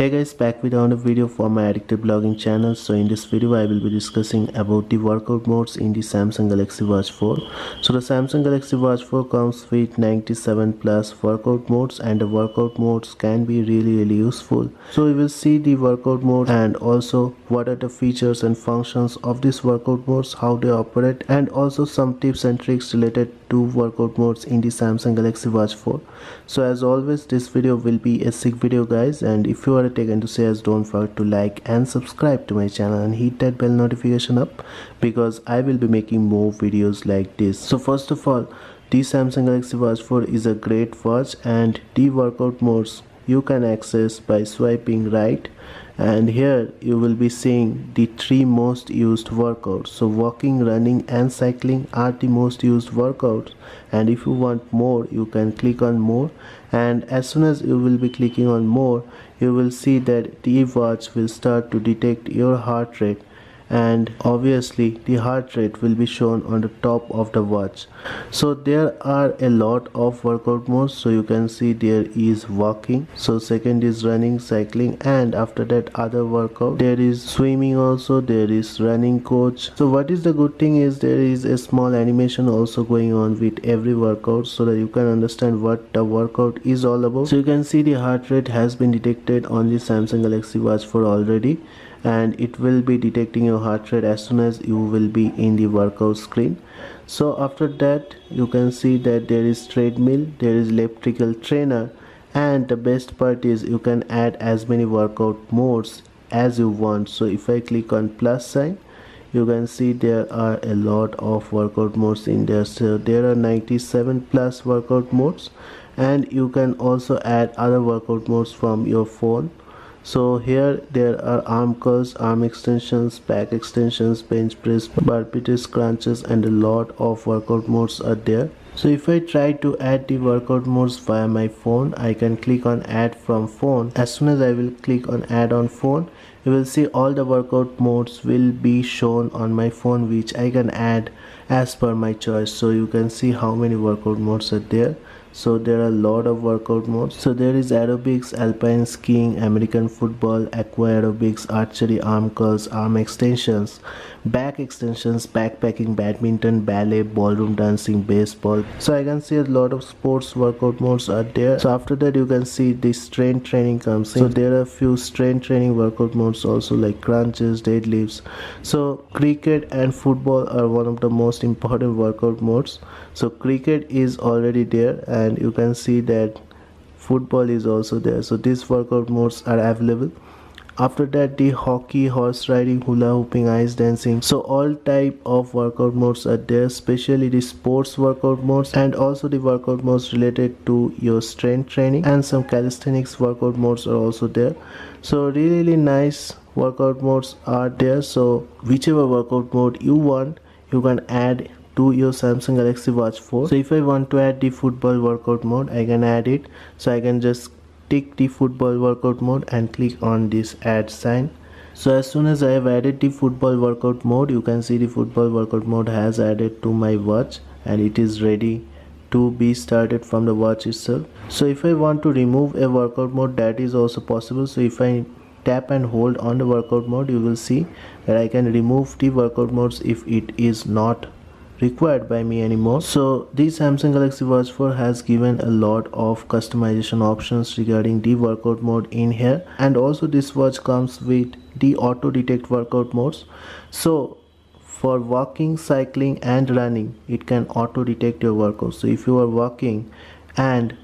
Hey guys, back with another video for my addictive blogging channel. So in this video I will be discussing about the workout modes in the Samsung Galaxy Watch 4. So the Samsung Galaxy Watch 4 comes with 97 plus workout modes, and the workout modes can be really useful. So we will see the workout mode and also what are the features and functions of this workout modes, how they operate, and also some tips and tricks related to workout modes in the Samsung Galaxy Watch 4. So as always, this video will be a sick video guys, and if you are a tech enthusiast, don't forget to like and subscribe to my channel and hit that bell notification up, because I will be making more videos like this. So first of all, the Samsung Galaxy Watch 4 is a great watch, and the workout modes you can access by swiping right, and here you will be seeing the three most used workouts. So walking, running and cycling are the most used workouts, and if you want more you can click on more, and as soon as you will be clicking on more, you will see that the watch will start to detect your heart rate, and obviously the heart rate will be shown on the top of the watch. So there are a lot of workout modes. So you can see there is walking, so second is running, cycling, and after that other workout. There is swimming also, there is running coach. So what is the good thing is there is a small animation also going on with every workout, so that you can understand what the workout is all about. So you can see the heart rate has been detected on the Samsung Galaxy Watch 4 already, and it will be detecting your heart rate as soon as you will be in the workout screen. So after that you can see that there is treadmill, there is elliptical trainer, and the best part is you can add as many workout modes as you want. So if I click on plus sign, you can see there are a lot of workout modes in there. So there are 97 plus workout modes, and you can also add other workout modes from your phone. So here there are arm curls, arm extensions, back extensions, bench press, burpees, crunches, and a lot of workout modes are there. So if I try to add the workout modes via my phone, I can click on add from phone. As soon as I will click on add on phone, you will see all the workout modes will be shown on my phone, which I can add as per my choice. So you can see how many workout modes are there. So there are a lot of workout modes. So there is aerobics, alpine skiing, American football, aqua aerobics, archery, arm curls, arm extensions, back extensions, backpacking, badminton, ballet, ballroom dancing, baseball. So I can see a lot of sports workout modes are there. So after that you can see the strength training comes in. So there are a few strength training workout modes also, like crunches, deadlifts. So cricket and football are one of the most important workout modes. So cricket is already there, and you can see that football is also there. So these workout modes are available. After that, the hockey, horse riding, hula hooping, ice dancing. So all type of workout modes are there, especially the sports workout modes, and also the workout modes related to your strength training, and some calisthenics workout modes are also there. So really nice workout modes are there. So whichever workout mode you want, you can add to your Samsung Galaxy Watch 4. So if I want to add the football workout mode, I can add it. So I can just tick the football workout mode and click on this add sign. So as soon as I have added the football workout mode, you can see the football workout mode has added to my watch, and it is ready to be started from the watch itself. So if I want to remove a workout mode, that is also possible. So if I tap and hold on the workout mode, you will see that I can remove the workout modes if it is not required by me anymore. So the Samsung Galaxy Watch 4 has given a lot of customization options regarding the workout mode in here, and also this watch comes with the auto detect workout modes. So for walking, cycling and running, it can auto detect your workout. So if you are walking and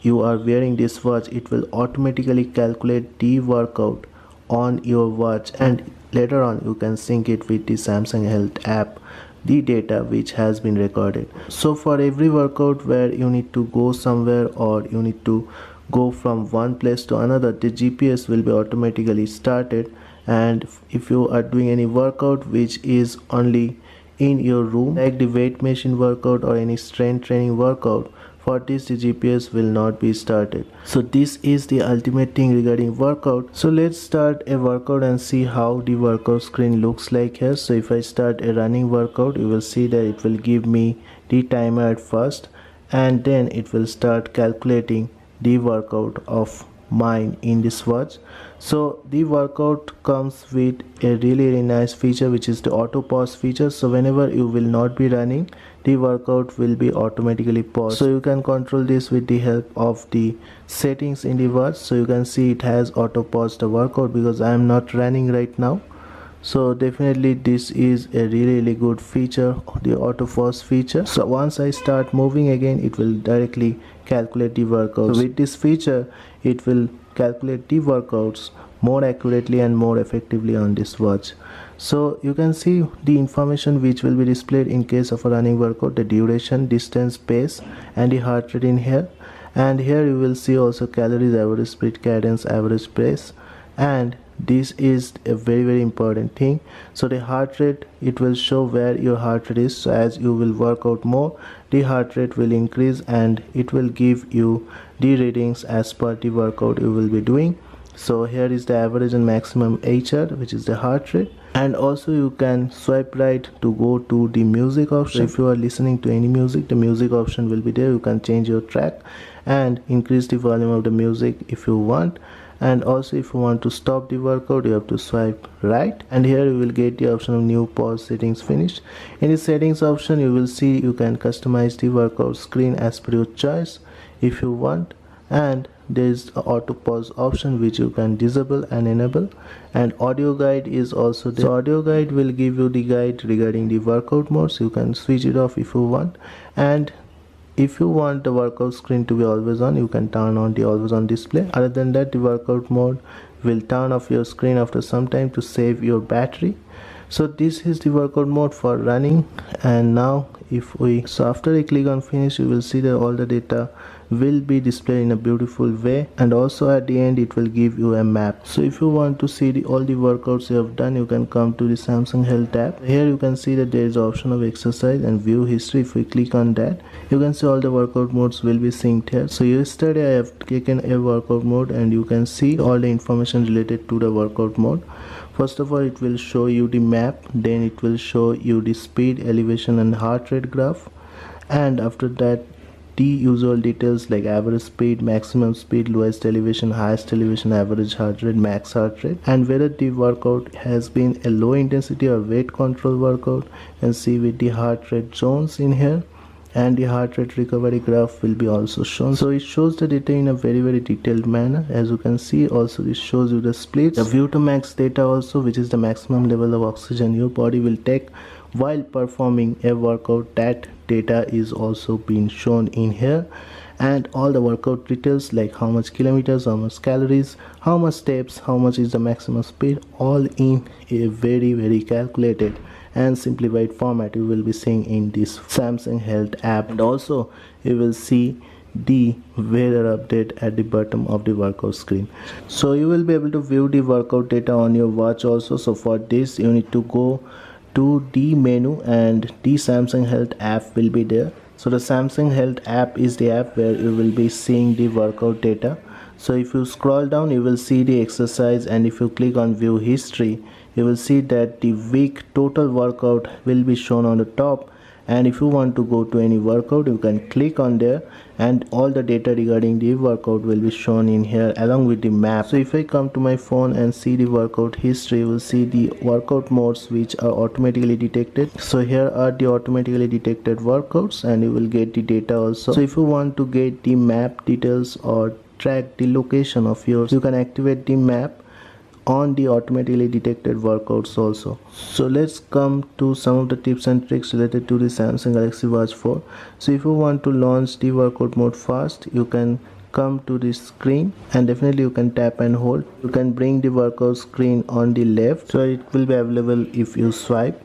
you are wearing this watch, it will automatically calculate the workout on your watch, and later on you can sync it with the Samsung Health app, the data which has been recorded. So for every workout where you need to go somewhere, or you need to go from one place to another, the GPS will be automatically started. And if you are doing any workout which is only in your room, like the weight machine workout or any strength training workout, for this the GPS will not be started. So this is the ultimate thing regarding workout. So let's start a workout and see how the workout screen looks like here. So if I start a running workout, you will see that it will give me the timer at first, and then it will start calculating the workout of mind in this watch. So the workout comes with a really nice feature, which is the auto pause feature. So whenever you will not be running, the workout will be automatically paused. So you can control this with the help of the settings in the watch. So you can see it has auto paused the workout because I am not running right now. So definitely this is a really good feature, the auto pause feature. So once I start moving again, it will directly calculate the workouts. So with this feature, it will calculate the workouts more accurately and more effectively on this watch. So you can see the information which will be displayed in case of a running workout, the duration, distance, pace, and the heart rate in here. And here you will see also calories, average speed, cadence, average pace, and this is a very important thing. So the heart rate, it will show where your heart rate is. So as you will work out more, the heart rate will increase and it will give you the readings as per the workout you will be doing. So here is the average and maximum HR, which is the heart rate. And also you can swipe right to go to the music option. So if you are listening to any music, the music option will be there. You can change your track and increase the volume of the music if you want. And also if you want to stop the workout, you have to swipe right, and here you will get the option of new pause settings finished. In the settings option, you will see you can customize the workout screen as per your choice if you want, and there is an auto pause option which you can disable and enable. And audio guide is also there. So audio guide will give you the guide regarding the workout modes. You can switch it off if you want, and if you want the workout screen to be always on, you can turn on the always on display. Other than that, the workout mode will turn off your screen after some time to save your battery. So this is the workout mode for running. And now after I click on finish, you will see that all the data will be displayed in a beautiful way, and also at the end it will give you a map. So if you want to see all the workouts you have done, you can come to the Samsung Health app. Here you can see that there is an option of exercise and view history. If we click on that, you can see all the workout modes will be synced here. So yesterday I have taken a workout mode, and you can see all the information related to the workout mode. First of all, it will show you the map, then it will show you the speed, elevation and heart rate graph, and after that the usual details like average speed, maximum speed, lowest elevation, highest elevation, average heart rate, max heart rate, and whether the workout has been a low intensity or weight control workout. And see with the heart rate zones in here, and the heart rate recovery graph will be also shown. So it shows the data in a very detailed manner. As you can see, also it shows you the splits, the VO2 max data also, which is the maximum level of oxygen your body will take while performing a workout. That data is also being shown in here, and all the workout details like how much kilometers, how much calories, how much steps, how much is the maximum speed, all in a very calculated and simplified format you will be seeing in this Samsung Health app. And also you will see the weather update at the bottom of the workout screen. So you will be able to view the workout data on your watch also. So for this you need to go to the menu, and the Samsung Health app will be there. So the Samsung Health app is the app where you will be seeing the workout data. So if you scroll down, you will see the exercise, and if you click on view history, you will see that the week total workout will be shown on the top. And if you want to go to any workout, you can click on there, and all the data regarding the workout will be shown in here along with the map. So if I come to my phone and see the workout history, you will see the workout modes which are automatically detected. So here are the automatically detected workouts, and you will get the data also. So if you want to get the map details or track the location of yours, you can activate the map on the automatically detected workouts also. So let's come to some of the tips and tricks related to the Samsung Galaxy Watch 4. So if you want to launch the workout mode fast, you can come to this screen, and definitely you can tap and hold. You can bring the workout screen on the left, so it will be available if you swipe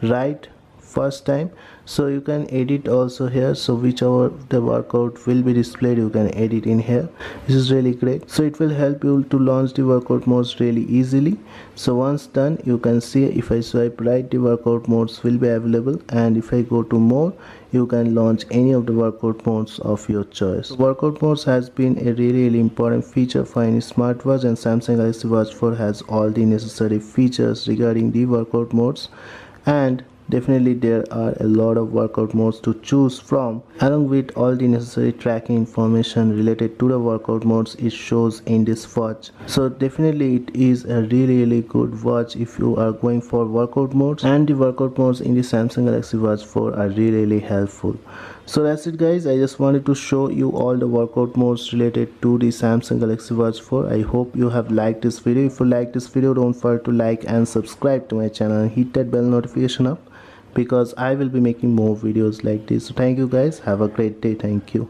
right first time. So you can edit also here, so whichever the workout will be displayed, you can edit in here. This is really great. So it will help you to launch the workout modes really easily. So once done, you can see if I swipe right, the workout modes will be available, and if I go to more, you can launch any of the workout modes of your choice. Workout modes has been a really important feature for any smartwatch, and Samsung Galaxy Watch 4 has all the necessary features regarding the workout modes. And Definitely there are a lot of workout modes to choose from. Along with all the necessary tracking information related to the workout modes it shows in this watch. So definitely it is a really good watch if you are going for workout modes, and the workout modes in the Samsung Galaxy Watch 4 are really helpful. So that's it guys, I just wanted to show you all the workout modes related to the Samsung Galaxy Watch 4. I hope you have liked this video. If you like this video, don't forget to like and subscribe to my channel and hit that bell notification up, because I will be making more videos like this. So thank you guys, have a great day. Thank you.